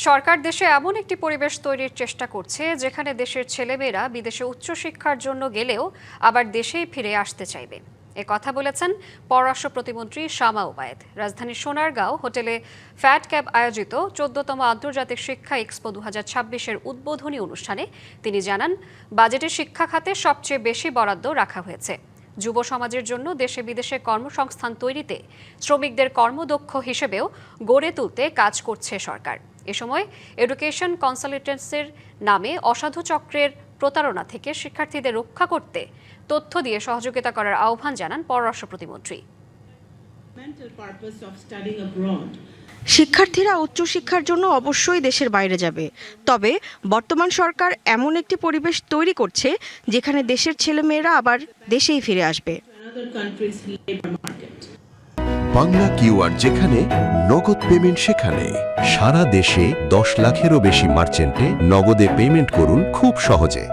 সরকার দেশে এমন একটি পরিবেশ তৈরির চেষ্টা করছে যেখানে দেশের ছেলেমেয়েরা বিদেশে উচ্চশিক্ষার জন্য গেলেও আবার দেশেই ফিরে আসতে চাইবে। এ কথা বলেছেন পররাষ্ট্র প্রতিমন্ত্রী শামা ওবায়েদ রাজধানীর সোনারগাঁও হোটেলে ফ্যাট ক্যাব আয়োজিত ১৪তম আন্তর্জাতিক শিক্ষা এক্সপো ২০২৬-এর উদ্বোধনী অনুষ্ঠানে তিনি জানান, বাজেটে শিক্ষা খাতে সবচেয়ে বেশি বরাদ্দ রাখা হয়েছে। যুব সমাজের জন্য দেশে বিদেশে কর্মসংস্থান তৈরিতে শ্রমিকদের কর্মদক্ষ হিসেবেও গড়ে তুলতে কাজ করছে সরকার। এ সময় এডুকেশন কনসালটেন্সির নামে অসাধু চক্রের প্রতারণা থেকে শিক্ষার্থীদের রক্ষা করতে তথ্য দিয়ে সহযোগিতা করার আহ্বান জানান পররাষ্ট্র প্রতিমন্ত্রী। শিক্ষার্থীরা উচ্চশিক্ষার জন্য অবশ্যই দেশের বাইরে যাবে, তবে বর্তমান সরকার এমন একটি পরিবেশ তৈরি করছে যেখানে দেশের ছেলেমেয়েরা আবার দেশেই ফিরে আসবে। বাংলা কিউআর, যেখানে নগদ পেমেন্ট সেখানে। সারা দেশে 10 লাখেরও বেশি মার্চেন্টে নগদে পেমেন্ট করুন খুব সহজে।